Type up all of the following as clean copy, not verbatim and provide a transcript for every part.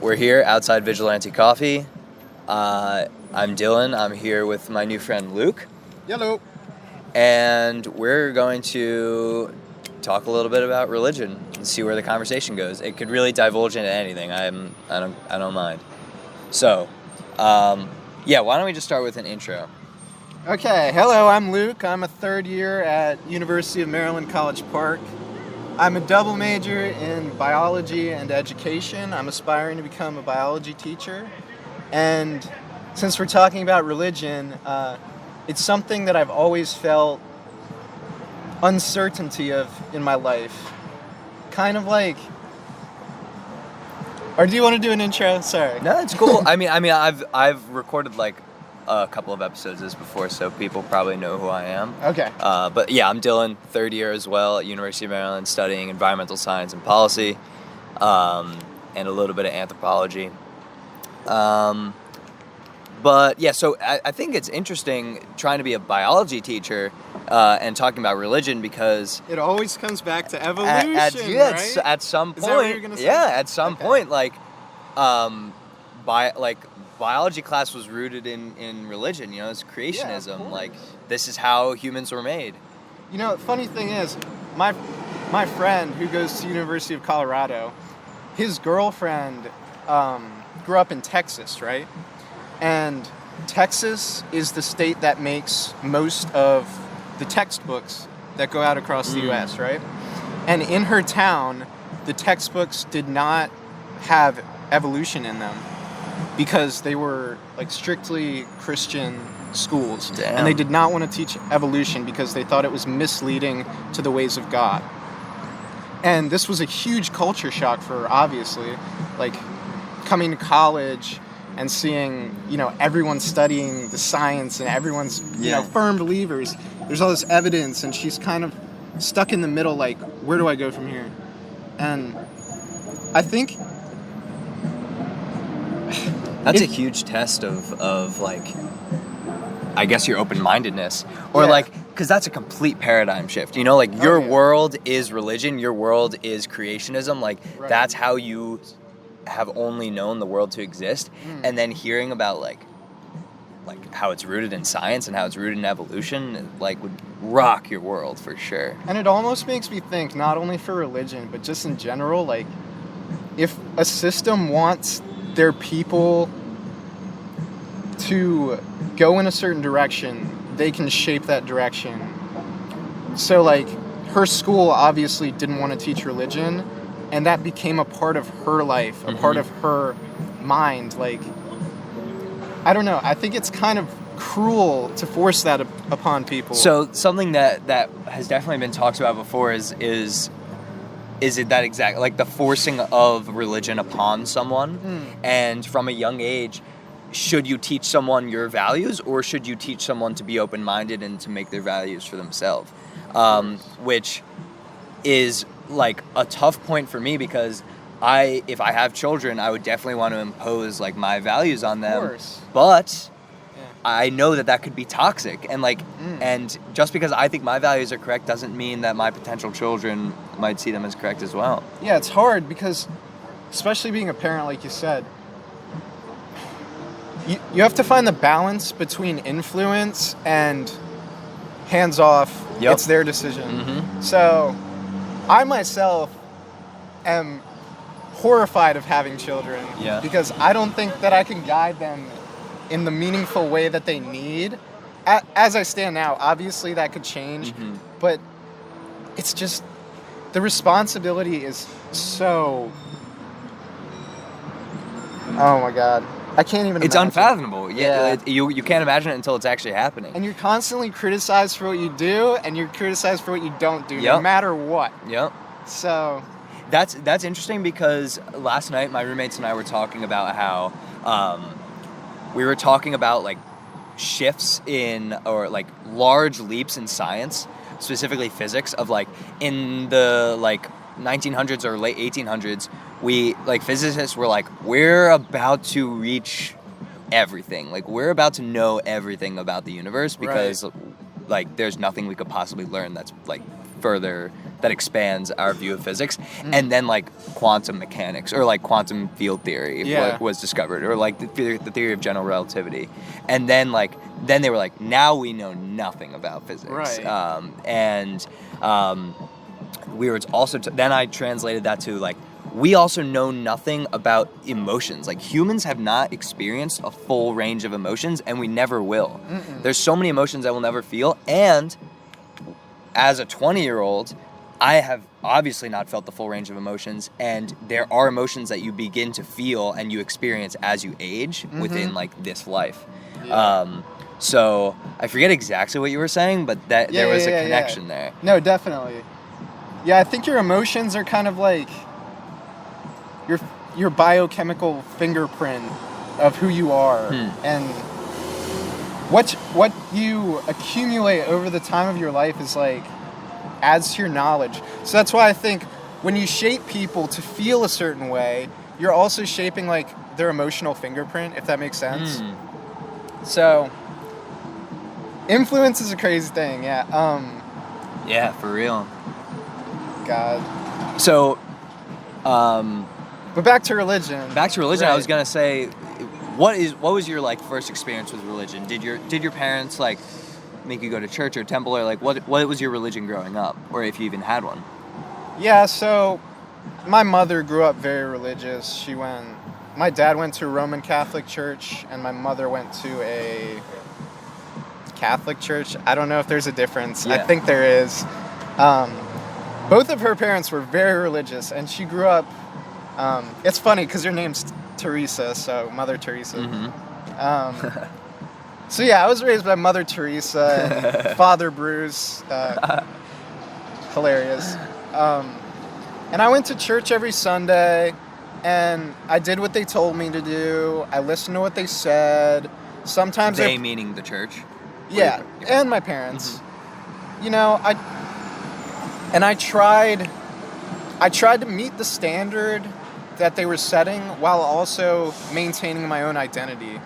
We're here outside Vigilante Coffee. I'm Dylan. I'm here with my new friend Luke. Hello. And we're going to talk a little bit about religion and see where the conversation goes. It could really divulge into anything. I don't mind. So, why don't we just start with an intro? Okay, hello, I'm Luke. I'm a third year at University of Maryland, College Park. I'm a double major in biology and education. I'm aspiring to become a biology teacher. And since we're talking about religion, it's something that I've always felt uncertainty of in my life. Kind of like... Or do you want to do an intro? Sorry. No, it's cool. I mean, I've recorded like a couple of episodes of this before, so people probably know who I am. Okay. But yeah, I'm Dylan, third year as well at University of Maryland, studying environmental science and policy, and a little bit of anthropology. But yeah, so I think it's interesting trying to be a biology teacher and talking about religion because it always comes back to evolution, right? At some point, Is that what you're gonna say? Yeah, at some point, biology class was rooted in religion. You know, it's creationism. Yeah, like this is how humans were made. You know, the funny thing is, my friend who goes to University of Colorado, his girlfriend grew up in Texas, right? And Texas is the state that makes most of the textbooks that go out across the U.S., right? And in her town, the textbooks did not have evolution in them because they were like strictly Christian schools. Damn. And they did not want to teach evolution because they thought it was misleading to the ways of God. And this was a huge culture shock for her, obviously, like coming to college and seeing, you know, everyone studying the science and everyone's, you know, firm believers. There's all this evidence and she's kind of stuck in the middle, like, where do I go from here? And I think that's a huge test of like, I guess your open-mindedness, or like, because that's a complete paradigm shift. You know, like your world is religion, your world is creationism. Like that's how you have only known the world to exist, and then hearing about like how it's rooted in science and how it's rooted in evolution, like would rock your world for sure. And it almost makes me think, not only for religion, but just in general, like if a system wants their people to go in a certain direction, they can shape that direction. So like her school obviously didn't want to teach religion, and that became a part of her life, a part of her mind. Like, I don't know. I think it's kind of cruel to force that upon people. So something that has definitely been talked about before is it that exact, like the forcing of religion upon someone, and from a young age, should you teach someone your values or should you teach someone to be open-minded and to make their values for themselves? Which is like a tough point for me because if I have children, I would definitely want to impose like my values on them. Of course. But I know that could be toxic, and like, and just because I think my values are correct doesn't mean that my potential children might see them as correct as well. Yeah, it's hard because, especially being a parent, like you said, you have to find the balance between influence and hands off. Yep. It's their decision. So, I myself am horrified of having children because I don't think that I can guide them in the meaningful way that they need. As I stand now, obviously that could change, but it's just, the responsibility is so... Oh my God. I can't even It's imagine. unfathomable. You can't imagine it until it's actually happening. And you're constantly criticized for what you do, and you're criticized for what you don't do, no matter what. Yep. So... That's interesting because last night my roommates and I were talking about how we were talking about like shifts in, or like large leaps in science, specifically physics, of like in the like 1900s or late 1800s, we like physicists were like, we're about to reach everything. Like we're about to know everything about the universe because like there's nothing we could possibly learn that's like further that expands our view of physics. And then like quantum mechanics or like quantum field theory was discovered, or like the theory of general relativity. And then they were like, now we know nothing about physics. Right. We were also then I translated that to like, we also know nothing about emotions. Like, humans have not experienced a full range of emotions, and we never will. There's so many emotions I will never feel, and as a 20-year-old, I have obviously not felt the full range of emotions, and there are emotions that you begin to feel and you experience as you age within like this life. Yeah. So I forget exactly what you were saying, but there was a connection there. No, definitely. Yeah, I think your emotions are kind of like your biochemical fingerprint of who you are, and what you accumulate over the time of your life is like adds to your knowledge. So that's why I think when you shape people to feel a certain way, you're also shaping like their emotional fingerprint, if that makes sense. So influence is a crazy thing. Yeah, for real. God. So But back to religion. Right. I was gonna say, what was your like first experience with religion? Did your parents like make you go to church or temple, or like what was your religion growing up, or if you even had one? Yeah, so my mother grew up very religious. My dad went to a Roman Catholic church, and my mother went to a Catholic church. I don't know if there's a difference. Yeah. I think there is. Both of her parents were very religious, and she grew up. It's funny because her name's Teresa, so Mother Teresa. So yeah, I was raised by Mother Teresa and Father Bruce. Hilarious. And I went to church every Sunday, and I did what they told me to do. I listened to what they said. Sometimes They meaning the church? Yeah, and my parents. You know, I tried to meet the standard that they were setting while also maintaining my own identity.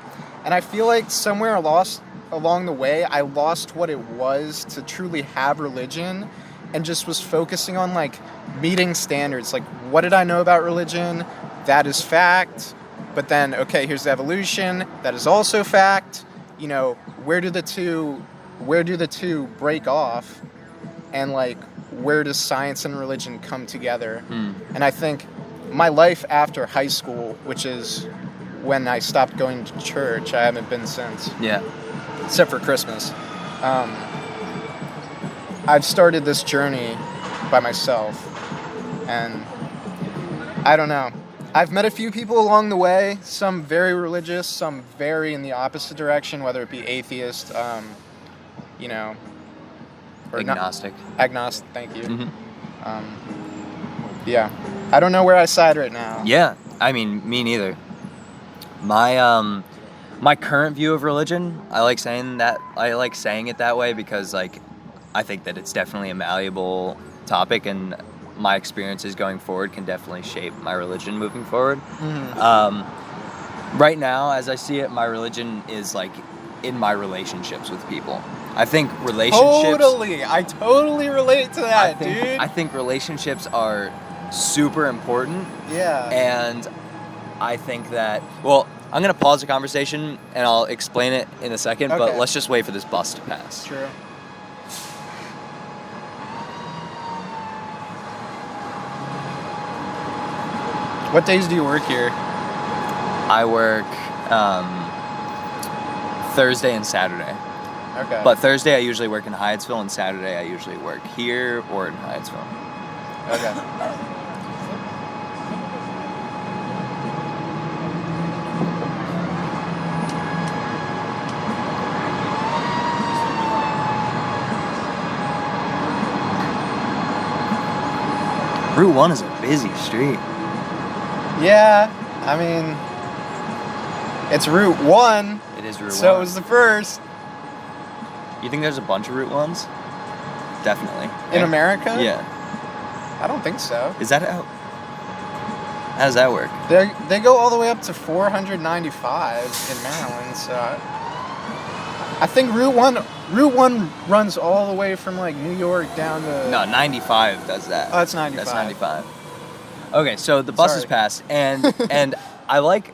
And I feel like somewhere along the way, I lost what it was to truly have religion, and just was focusing on like meeting standards. Like, what did I know about religion? That is fact. But then, okay, here's the evolution. That is also fact. You know, where do the two break off? And like, where does science and religion come together? And I think my life after high school, which is when I stopped going to church, I haven't been since. Yeah. Except for Christmas. I've started this journey by myself, and I don't know. I've met a few people along the way, some very religious, some very in the opposite direction, whether it be atheist, you know, or agnostic. Agnostic, thank you. Yeah. I don't know where I side right now. Yeah, I mean, me neither. My current view of religion, I like saying it that way because like I think that it's definitely a malleable topic, and my experiences going forward can definitely shape my religion moving forward. Right now, as I see it, my religion is like in my relationships with people. I think relationships... Totally! I totally relate to that, dude! I think relationships are super important. Yeah. And I think that... Well, I'm going to pause the conversation, and I'll explain it in a second, but let's just wait for this bus to pass. True. What days do you work here? I work Thursday and Saturday. Okay. But Thursday I usually work in Hyattsville, and Saturday I usually work here or in Hyattsville. Okay. Route 1 is a busy street. Yeah, I mean, it's Route 1. It is Route 1. So it was the first. You think there's a bunch of Route 1s? Definitely. In America? Yeah. I don't think so. Is that how does that work? They go all the way up to 495 in Maryland, so I think Route 1 runs all the way from like New York down to. No, 95 does that. Oh, that's 95. That's 95. Okay, so the buses Sorry. passed, and I like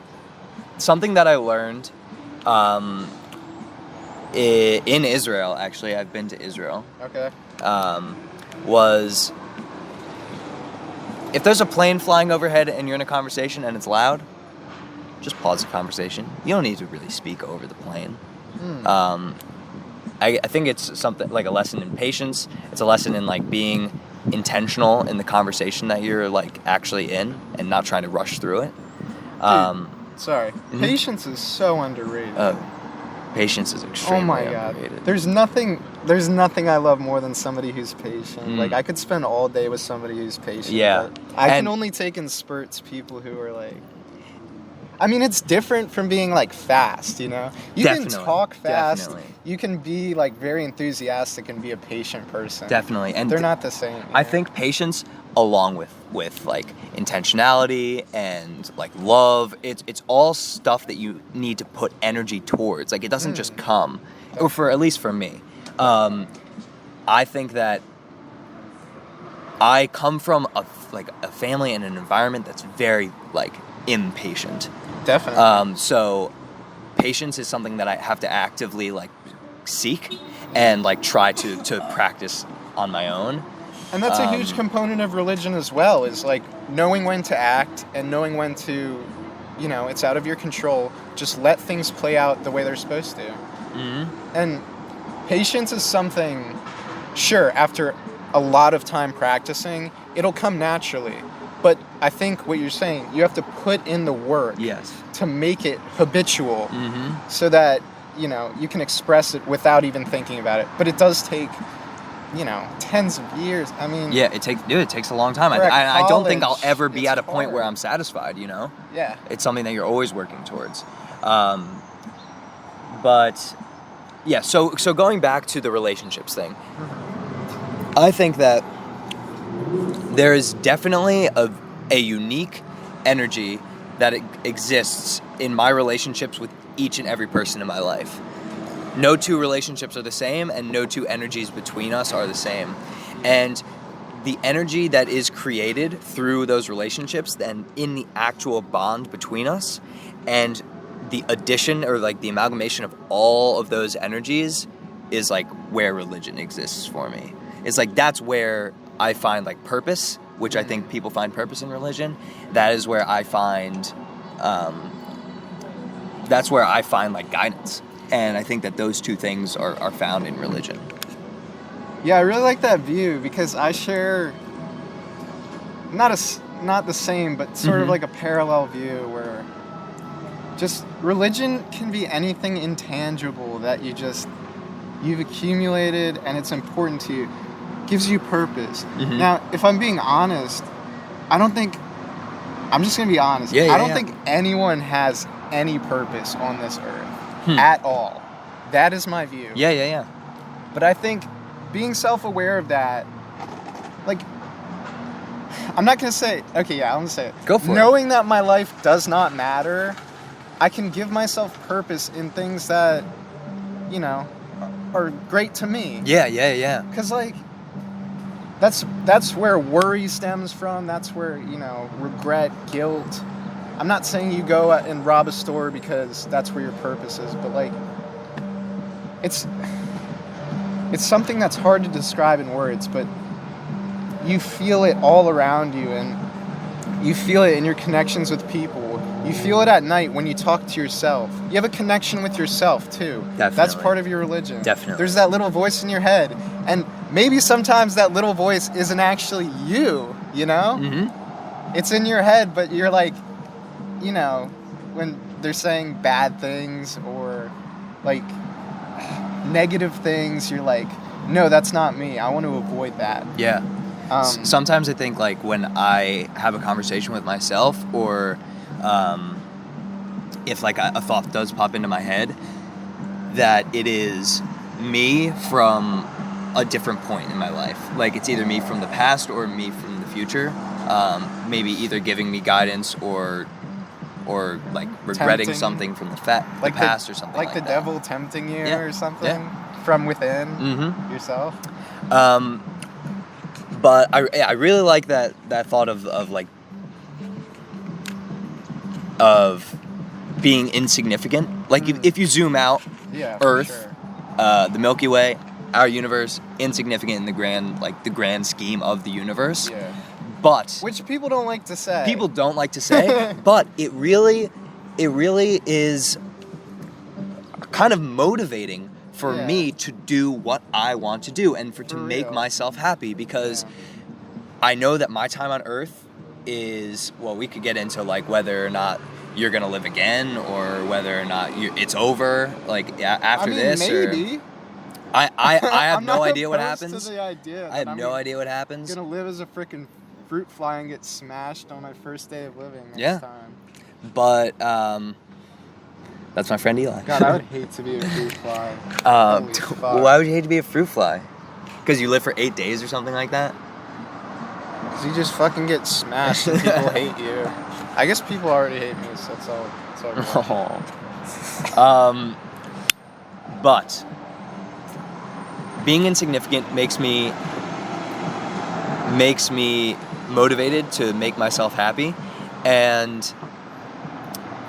something that I learned in Israel. Actually, I've been to Israel. Okay. Was if there's a plane flying overhead and you're in a conversation and it's loud, just pause the conversation. You don't need to really speak over the plane. I think it's something like a lesson in patience. It's a lesson in like being intentional in the conversation that you're like actually in and not trying to rush through it. Sorry. Patience is so underrated. Patience is extremely Oh my god. underrated. There's nothing I love more than somebody who's patient. Like I could spend all day with somebody who's patient. Yeah. But I can And- only take in spurts people who are like I mean, it's different from being like fast, you know? You Definitely. can talk fast. Definitely. You can be like very enthusiastic and be a patient person. Definitely. And They're not the same. I yeah. think patience, along with like intentionality and like love, it's all stuff that you need to put energy towards. Like it doesn't just come, or for at least for me. I think that I come from a family and an environment that's very like impatient. Definitely. So patience is something that I have to actively like seek and like try to practice on my own. And that's a huge component of religion as well, is like knowing when to act and knowing when to, you know, it's out of your control. Just let things play out the way they're supposed to. Mm-hmm. And patience is something, sure, after a lot of time practicing, it'll come naturally. But I think what you're saying, you have to put in the work Yes. to make it habitual so that, you know, you can express it without even thinking about it. But it does take, you know, tens of years. I mean, Yeah, it takes a long time. We're at I don't think I'll college, ever be it's at a point hard. where I'm satisfied, you know? yeah. It's something that you're always working towards. But yeah, so going back to the relationships thing, I think that there is definitely a unique energy that exists in my relationships with each and every person in my life. No two relationships are the same, and no two energies between us are the same. And the energy that is created through those relationships, then in the actual bond between us, and the addition or like the amalgamation of all of those energies is like where religion exists for me. It's like that's where I find like purpose, which I think people find purpose in religion. That is where I find like guidance. And I think that those two things are found in religion. Yeah, I really like that view because I share not the same, but sort of like a parallel view where just religion can be anything intangible that you've accumulated and it's important to you. Gives you purpose. Now, if I'm being honest, I'm just gonna be honest. I don't think anyone has any purpose on this earth at all. That is my view. Yeah. But I think being self-aware of that, like, I'm not gonna say, okay, yeah, I'm gonna say it. Go for it. Knowing that my life does not matter, I can give myself purpose in things that, you know, are great to me. Yeah. Because, like, that's where worry stems from. That's where, you know, regret, guilt. I'm not saying you go out and rob a store because that's where your purpose is, but, like, it's something that's hard to describe in words, but you feel it all around you, and you feel it in your connections with people. You feel it at night when you talk to yourself. You have a connection with yourself, too. Definitely. That's part of your religion. Definitely. There's that little voice in your head, and maybe sometimes that little voice isn't actually you, you know? Mm-hmm. It's in your head, but you're like, you know, when they're saying bad things or, like, negative things, you're like, no, that's not me. I want to avoid that. Yeah. Sometimes I think like when I have a conversation with myself, or if like a thought does pop into my head, that it is me from a different point in my life. Like it's either me from the past or me from the future. Maybe either giving me guidance or or like regretting Tempting. something from the past or something like the that. devil tempting you Yeah, or something yeah. from within Mm-hmm. yourself. But I really like that thought of being insignificant. Like if you zoom out, Yeah, for Earth, sure. the Milky Way, our universe, insignificant in the grand scheme of the universe. Yeah. But Which people don't like to say. people don't like to say, but it really is kind of motivating for Yeah. me to do what I want to do and to For make real. myself happy, because Yeah. I know that my time on Earth is, well, we could get into like whether or not you're gonna live again or whether or not it's over, like after I mean, this. maybe. Or I have I'm no not idea what opposed happens. To the idea I have that no I'm idea what happens. gonna live as a freaking fruit fly and get smashed on my first day of living next Yeah. time. But that's my friend Eli. God, I would hate to be a fruit fly. Holy fuck. Why would you hate to be a fruit fly? Because you live for 8 days or something like that? 'Cause you just fucking get smashed and people hate you. I guess people already hate me, so it's all good. But being insignificant makes me motivated to make myself happy. And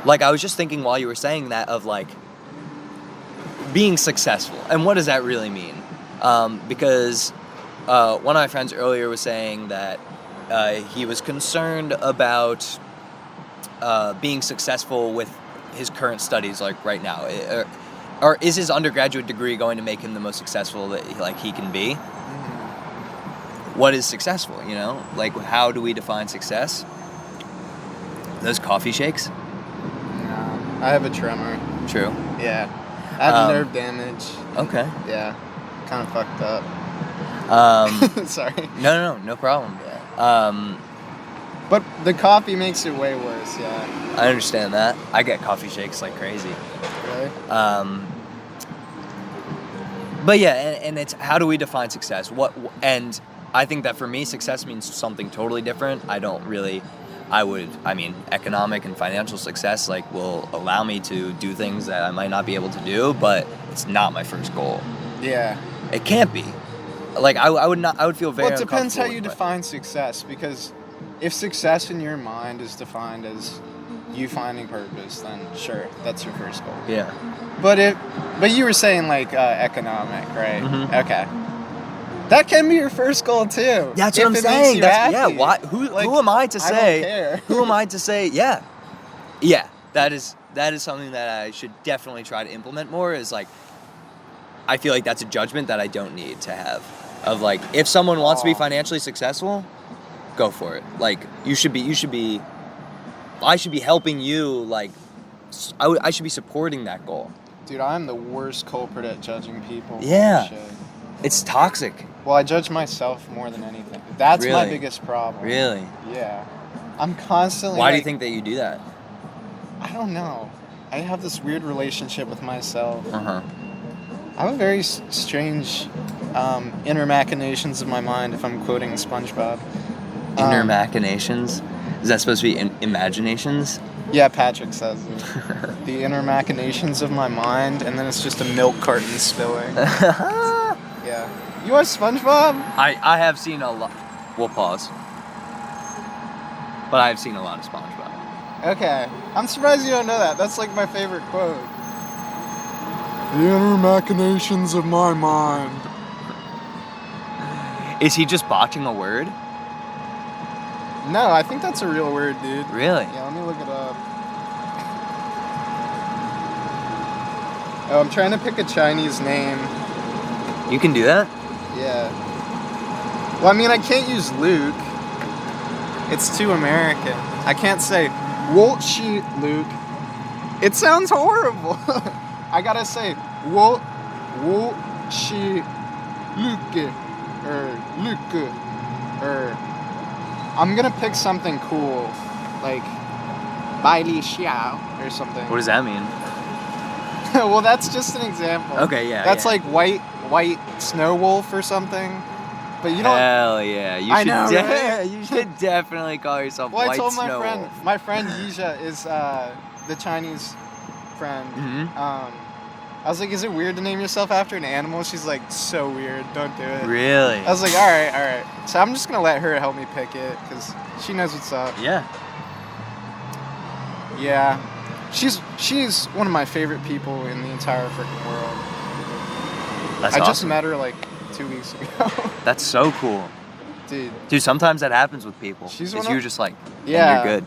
like I was just thinking while you were saying that of like being successful, and what does that really mean? Because one of my friends earlier was saying that he was concerned about being successful with his current studies, like right now, or is his undergraduate degree going to make him the most successful that he can be? What is successful? You know, like how do we define success? Those coffee shakes. No, I have a tremor. True. Yeah. I have nerve damage. Okay. Yeah. Kind of fucked up. Sorry. No problem. But the coffee makes it way worse, yeah. I understand that. I get coffee shakes like crazy. Really? But yeah, and it's how do we define success? And I think that for me, success means something totally different. Economic and financial success will allow me to do things that I might not be able to do, but it's not my first goal. Yeah. It can't be. Like I would feel very. Well, it depends how uncomfortable you with define success, because if success in your mind is defined as you finding purpose, then sure, that's your first goal. Yeah. But you were saying economic, right? Mm-hmm. Okay. That can be your first goal too. That's if what I'm it makes saying. you Yeah. happy. Why? Who am I to say? I don't care. Who am I to say? Yeah. Yeah. That is something that I should definitely try to implement more. Is like, I feel like that's a judgment that I don't need to have. Of like, if someone wants to be financially successful, go for it. Like, I should be helping you. Like, I should be supporting that goal. Dude, I'm the worst culprit at judging people. Yeah. Shit. It's toxic. Well, I judge myself more than anything. That's my Really? biggest problem. Really? Yeah. I'm constantly. Why do you think that you do that? I don't know. I have this weird relationship with myself. Uh-huh. I have a very strange inner machinations of my mind, if I'm quoting SpongeBob. Inner machinations? Is that supposed to be imaginations? Yeah, Patrick says it. The inner machinations of my mind, and then it's just a milk carton spilling. Yeah. You watch SpongeBob? I have seen a lot. We'll pause. But I have seen a lot of SpongeBob. Okay. I'm surprised you don't know that. That's like my favorite quote. The inner machinations of my mind. Is he just botching a word? No, I think that's a real word, dude. Really? Yeah, let me look it up. Oh, I'm trying to pick a Chinese name. You can do that? Yeah. Well, I mean, I can't use Luke. It's too American. I can't say, Walt Shi Luke. It sounds horrible. I gotta say, Walt Shi Luke. Or I'm gonna pick something cool, like Bai Li Xiao or something. What does that mean? Well, that's just an example. Okay, yeah. That's yeah. like white snow wolf or something. But you don't. Hell yeah! You I should know, right? you should definitely call yourself Well, White I told Snow my Wolf. friend Yija is the Chinese friend. Mhm. I was like, is it weird to name yourself after an animal? She's like, so weird, don't do it. Really? I was like, all right. So I'm just gonna let her help me pick it because she knows what's up. Yeah. Yeah, she's one of my favorite people in the entire freaking world. That's I just awesome. met her like 2 weeks ago. That's so cool. Dude, Sometimes that happens with people. She's It's one you're of- just like, Yeah. and you're good.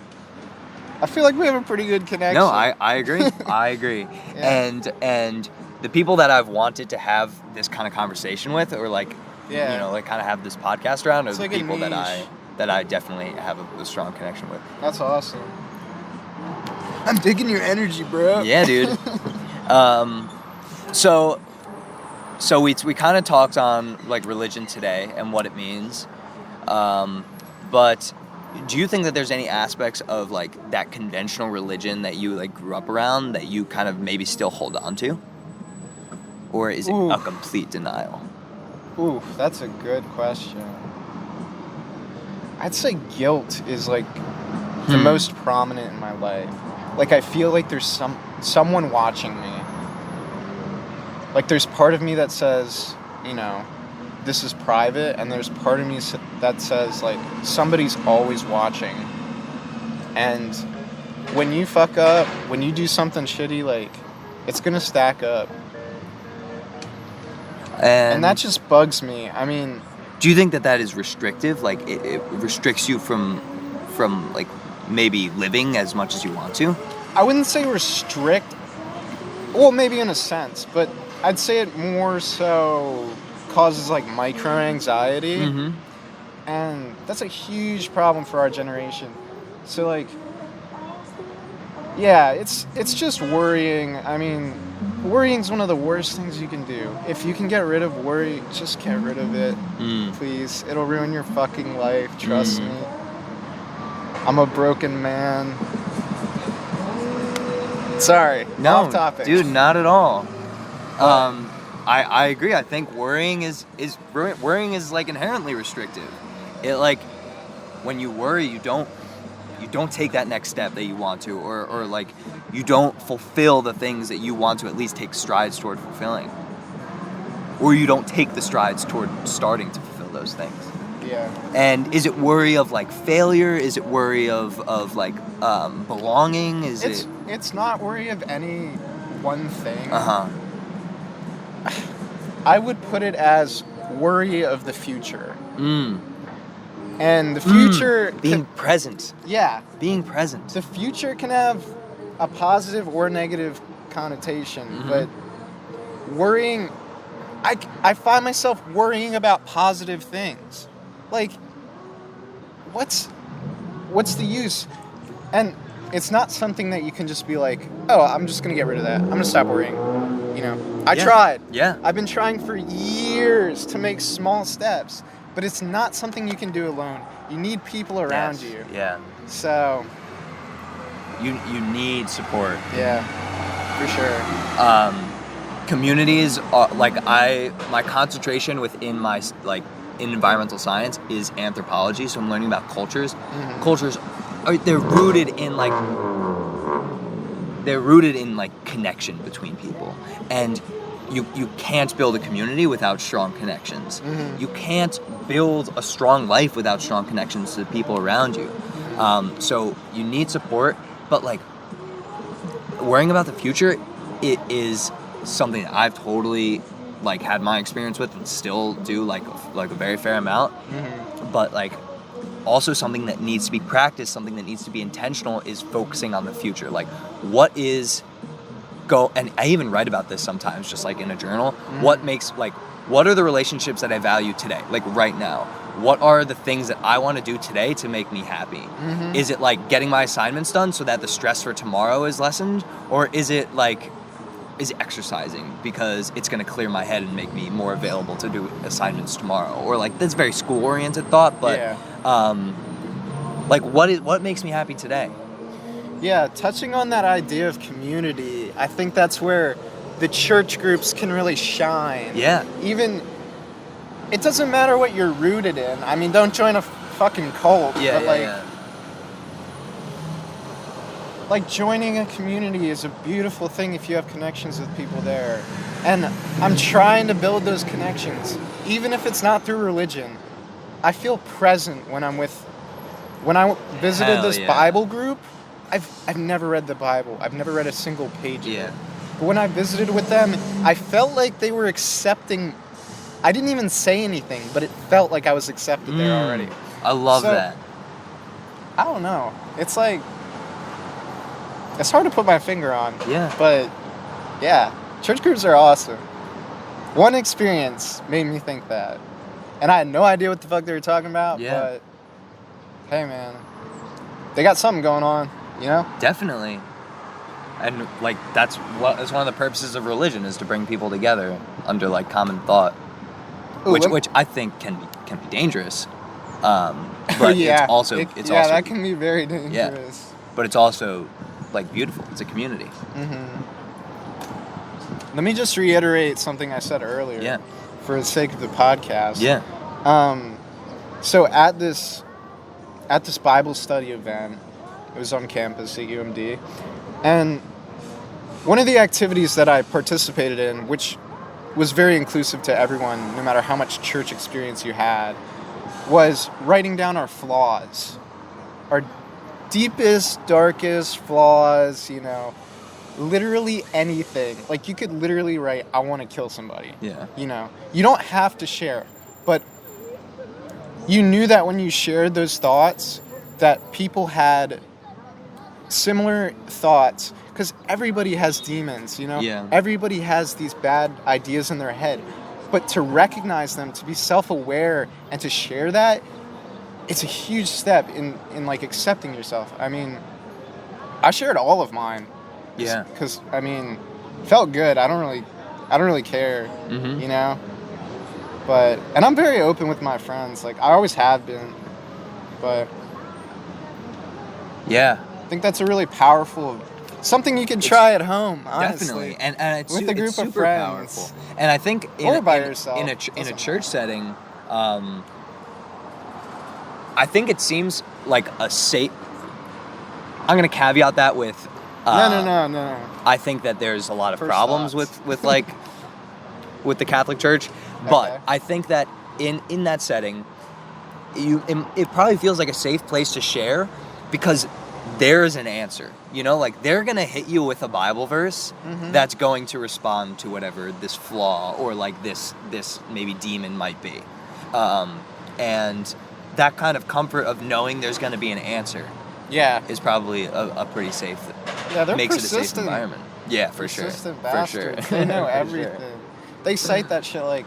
I feel like we have a pretty good connection. No, I agree. I agree. Yeah. And the people that I've wanted to have this kind of conversation with, or like, Yeah. you know, like kind of have this podcast around, are It's the like a people niche. that I definitely have a strong connection with. That's awesome. I'm digging your energy, bro. Yeah, dude. So we kind of talked on like religion today and what it means, but do you think that there's any aspects of like that conventional religion that you like grew up around that you kind of maybe still hold on to, or is it Ooh. a complete denial? Ooh, that's a good question. I'd say guilt is like the most prominent in my life. Like I feel like there's someone watching me. Like there's part of me that says, you know, this is private, and there's part of me that says like somebody's always watching. And when you fuck up, when you do something shitty, like it's gonna stack up. And that just bugs me. I mean, do you think that is restrictive? Like it restricts you from like maybe living as much as you want to? I wouldn't say restrict. Well, maybe in a sense, but I'd say it more so causes like micro anxiety. Mm-hmm. And that's a huge problem for our generation. So like, yeah, it's just worrying. I mean, worrying's one of the worst things you can do. If you can get rid of worry, just get rid of it, please. It'll ruin your fucking life, trust me. I'm a broken man. Sorry, No, off topic. dude, not at all. I agree. I think worrying is like inherently restrictive. It like when you worry, you don't take that next step that you want to, or like you don't fulfill the things that you want to at least take strides toward fulfilling, or you don't take the strides toward starting to fulfill those things. Yeah. And is it worry of like failure? Is it worry of like belonging? It's not worry of any one thing. Uh-huh. I would put it as worry of the future. Mm. And the future Being present. yeah, Being present. the future can have a positive or negative connotation, but worrying, I find myself worrying about positive things. Like, what's the use? And it's not something that you can just be like, oh, I'm just gonna get rid of that. I'm gonna stop worrying. You know, I tried. Yeah. I've been trying for years to make small steps, but it's not something you can do alone. You need people around Yes. you. Yeah. So, You need support. yeah, for sure. Communities are, my concentration within my like in environmental science is anthropology, so I'm learning about cultures. Cultures they're rooted in connection between people, and you can't build a community without strong connections. You can't build a strong life without strong connections to the people around you. So you need support, but like worrying about the future, it is something that I've totally like had my experience with and still do like a very fair amount. But like also something that needs to be practiced, something that needs to be intentional is focusing on the future. Like and I even write about this sometimes just like in a journal. What are the relationships that I value today? Like right now. What are the things that I want to do today to make me happy? Is it like getting my assignments done so that the stress for tomorrow is lessened? Or is it exercising because it's going to clear my head and make me more available to do assignments tomorrow? Or like, that's very school-oriented thought, but like what makes me happy today? Yeah, touching on that idea of community, I think that's where the church groups can really shine. Yeah. Even it doesn't matter what you're rooted in. I mean, don't join a fucking cult. Yeah, but yeah, like, yeah. like joining a community is a beautiful thing if you have connections with people there. And I'm trying to build those connections, even if it's not through religion. I feel present when I visited Hell this yeah. Bible group. I've never read the Bible. I've never read a single page of Yeah. it. But when I visited with them, I felt like they were accepting. I didn't even say anything, but it felt like I was accepted there already. I love So, that. I don't know. It's like, it's hard to put my finger on. Yeah. But yeah, church groups are awesome. One experience made me think that. And I had no idea what the fuck they were talking about, Yeah. but hey man, they got something going on, you know? Definitely. And like that's one of the purposes of religion, is to bring people together under like common thought, Ooh, which I think can be dangerous. But yeah, it's also that can be very dangerous. but it's also like beautiful. It's a community. Let me just reiterate something I said earlier. Yeah. For the sake of the podcast. Yeah. So at this Bible study event, it was on campus at UMD, and one of the activities that I participated in, which was very inclusive to everyone, no matter how much church experience you had, was writing down our flaws, our deepest, darkest flaws, you know, literally anything. Like, you could literally write, I want to kill somebody. Yeah. You know, you don't have to share, but you knew that when you shared those thoughts, that people had similar thoughts, because everybody has demons, you know? Yeah. Everybody has these bad ideas in their head. But to recognize them, to be self-aware, and to share that, it's a huge step in like accepting yourself. I mean, I shared all of mine. Yeah. Because I mean, it felt good. I don't really care, Mm-hmm. you know. And I'm very open with my friends. Like, I always have been. But Yeah. I think that's a really powerful, something you can try at home. Honestly. Definitely, and it's With a group it's of super friends. powerful. And I think Or by yourself. in a Doesn't church setting, I think it seems like a safe. I'm gonna caveat that with. No. I think that there's a lot of First problems thoughts. with like with the Catholic Church, but Okay. I think that in that setting, it probably feels like a safe place to share, because there's an answer. You know, like, they're gonna hit you with a Bible verse that's going to respond to whatever this flaw or like this maybe demon might be, and that kind of comfort of knowing there's gonna be an answer Yeah. is probably a pretty safe. Yeah, they're makes it a safe persistent. environment. Yeah, for sure. Persistent For sure. bastards. They know For everything. sure. They cite that shit like,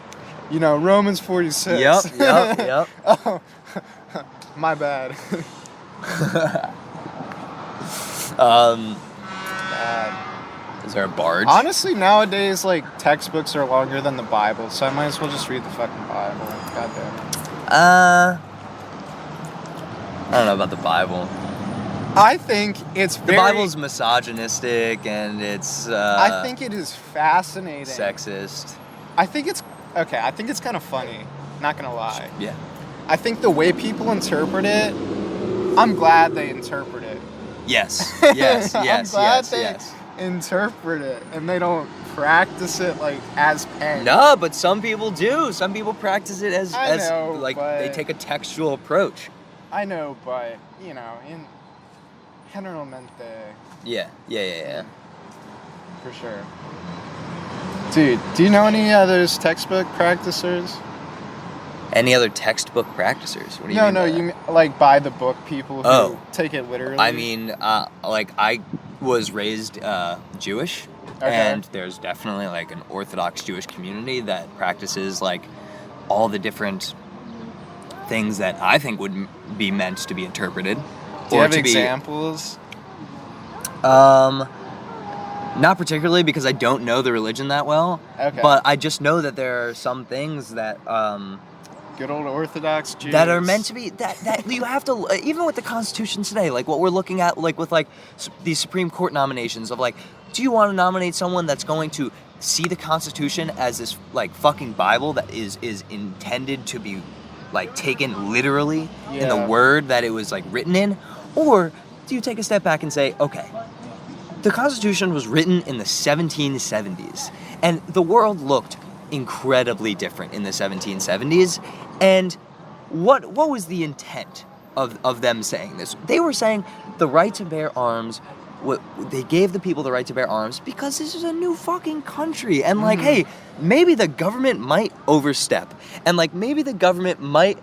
you know, Romans 46. Yep. Oh, my bad. Bad. Is there a barge? Honestly, nowadays, like, textbooks are longer than the Bible, so I might as well just read the fucking Bible. Goddamn. I don't know about the Bible. I think it's The very... Bible's misogynistic and it's I think it is fascinating. sexist. I think it's kind of funny. Not gonna lie. Yeah. I think the way people interpret it, I'm glad they interpret it. Yes. Yes. I'm Yes. glad Yes. they Yes. interpret it and they don't practice it like as pen. No, but some people do. Some people practice it as I know, like but- they take a textual approach. I know, but you know, in generalmente, Yeah. Yeah. for sure. Dude, do you know any others textbook practicers? Any other textbook practicers? What do you No, mean? no, by you that? mean, like by the book people who Oh. take it literally. I mean, like, I was raised Jewish, Okay. and there's definitely like an Orthodox Jewish community that practices like all the different things that I think would be meant to be interpreted. do you have to examples? Not particularly, because I don't know the religion that well. Okay. But I just know that there are some things that Good old Orthodox Jews. that are meant to be that you have to, even with the Constitution today, like what we're looking at, like with like these Supreme Court nominations of like, do you want to nominate someone that's going to see the Constitution as this like fucking Bible that is intended to be like taken literally in the Yeah. word that it was like written in, or do you take a step back and say, okay, the Constitution was written in the 1770s, and the world looked incredibly different in the 1770s, and what was the intent of them saying this? They were saying the right to bear arms. They gave the people the right to bear arms because this is a new fucking country, and like, hey, maybe the government might overstep, and like maybe the government might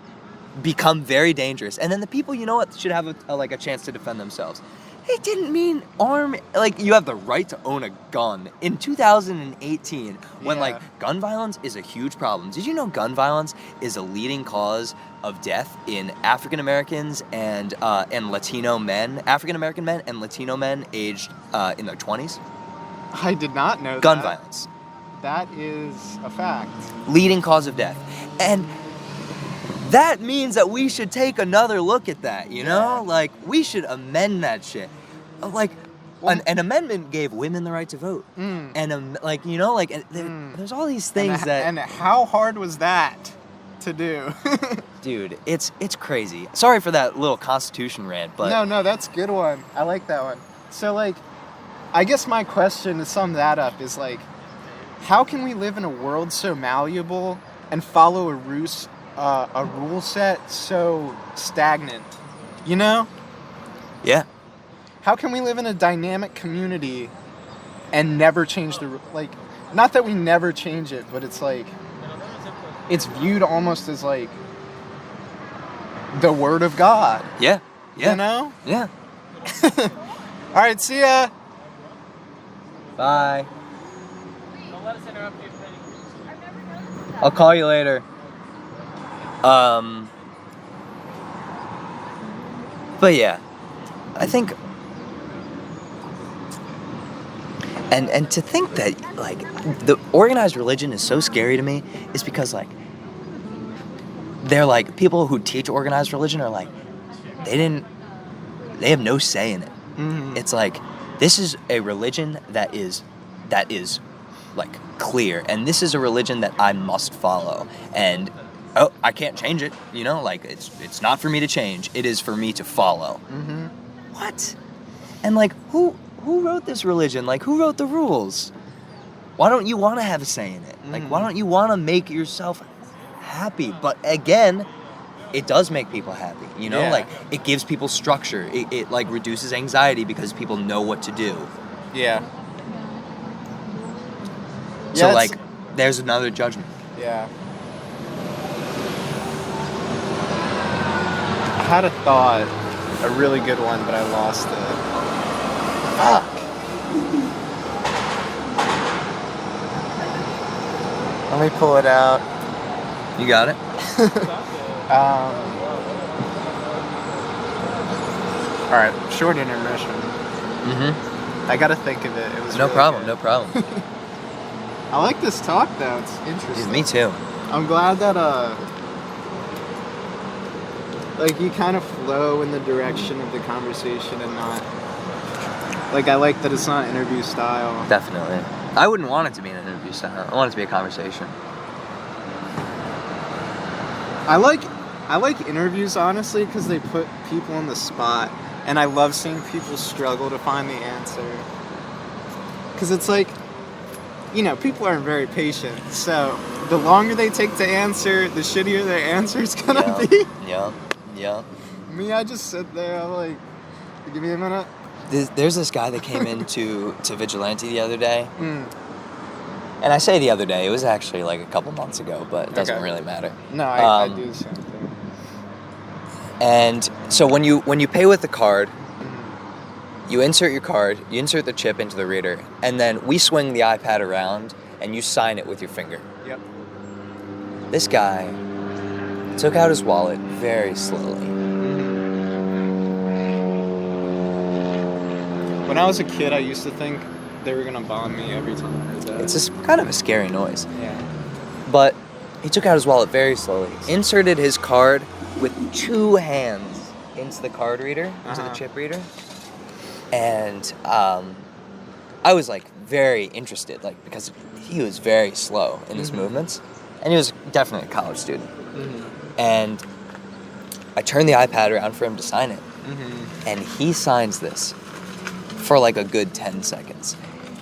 become very dangerous, and then the people, you know what, should have a chance to defend themselves. It didn't mean like you have the right to own a gun in 2018 when Yeah. like gun violence is a huge problem. Did you know gun violence is a leading cause of death in African Americans and Latino men, African American men and Latino men aged in their 20s? I did not know Gun that. violence, That is a fact. leading cause of death, and that means that we should take another look at that, you know? Like, we should amend that shit. Like, an amendment gave women the right to vote. And, like, you know, like, there's all these things And how hard was that to do? Dude, it's crazy. Sorry for that little Constitution rant, but... No, that's a good one. I like that one. So, like, I guess my question to sum that up is, like, how can we live in a world so malleable and follow a rule set so stagnant? You know? Yeah. How can we live in a dynamic community and never change like, not that we never change it, but it's like, it's viewed almost as like the word of God. Yeah. Yeah. You know? Yeah. All right, see ya. Bye. I'll call you later. But yeah, I think, and to think that like the organized religion is so scary to me is because like they're like people who teach organized religion are like they have no say in it. It's like this is a religion that is like clear, and this is a religion that I must follow, and I can't change it, you know, like it's not for me to change, it is for me to follow. What? And like who wrote this religion? Like who wrote the rules? Why don't you want to have a say in it? Like why don't you want to make yourself happy? But again, it does make people happy, you know? Yeah. Like it gives people structure. It like reduces anxiety because people know what to do. Yeah. So Yeah, like there's another judgment. Yeah. I had a thought, a really good one, but I lost it. Fuck. Let me pull it out. You got it? All right, short intermission. Mm-hmm. I gotta think of it. It was No really problem, good. no problem. I like this talk though. It's interesting. Dude, me too. I'm glad that like you kind of flow in the direction of the conversation and not like I like that it's not interview style. Definitely. I wouldn't want it to be an interview style. I want it to be a conversation. I like interviews honestly because they put people on the spot, and I love seeing people struggle to find the answer. Because it's like, you know, people aren't very patient, so the longer they take to answer, the shittier their answer's gonna be. Yeah. Me, I just sit there, I'm like, give me a minute. There's this guy that came into Vigilante the other day. Mm. And I say the other day, it was actually like a couple months ago, but it doesn't Okay. really matter. No, I do the same thing. And so when you pay with the card, you insert your card, you insert the chip into the reader, and then we swing the iPad around and you sign it with your finger. Yep. This guy took out his wallet very slowly. When I was a kid, I used to think they were gonna bomb me every time I heard that. It's just kind of a scary noise. Yeah. But he took out his wallet very slowly, inserted his card with two hands into the card reader, into the Uh-huh. chip reader, and I was like very interested, like because he was very slow in his movements, and he was definitely a college student. And I turned the iPad around for him to sign it, and he signs this for like a good 10 seconds,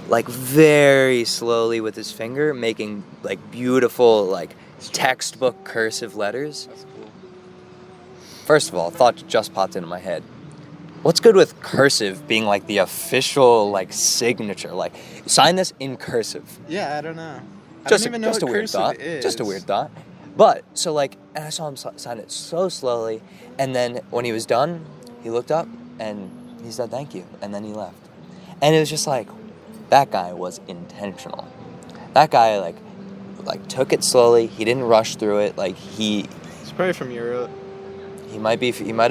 like very slowly with his finger, making like beautiful like textbook cursive letters. That's cool. First of all, a thought just popped into my head. What's good with cursive being like the official like signature? Like, sign this in cursive. Yeah, I don't know. Just I don't even know a what weird cursive thought. is. Just a weird thought. But so like, and I saw him sign it so slowly, and then when he was done, he looked up and he said thank you, and then he left. And it was just like, that guy was intentional. That guy like took it slowly. He didn't rush through it. Like He's probably from Europe. he might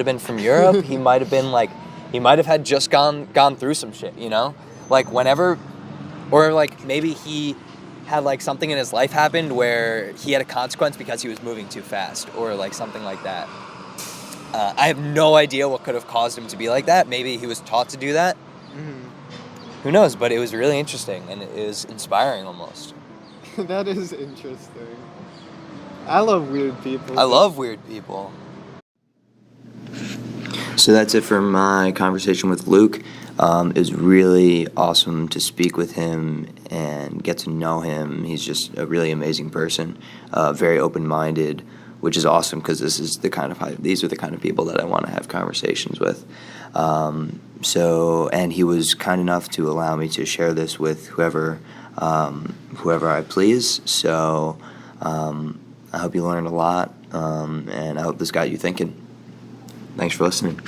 have been from Europe. He might have had just gone through some shit, you know? Like whenever, or like maybe he had like something in his life happened where he had a consequence because he was moving too fast, or like something like that. I have no idea what could have caused him to be like that. Maybe he was taught to do that. Who knows? But it was really interesting, and it was inspiring almost. That is interesting. I love weird people. I love weird people. So that's it for my conversation with Luke. It was really awesome to speak with him and get to know him. He's just a really amazing person, very open-minded, which is awesome because these are the kind of people that I want to have conversations with. And he was kind enough to allow me to share this with whoever I please. So I hope you learned a lot, and I hope this got you thinking. Thanks for listening.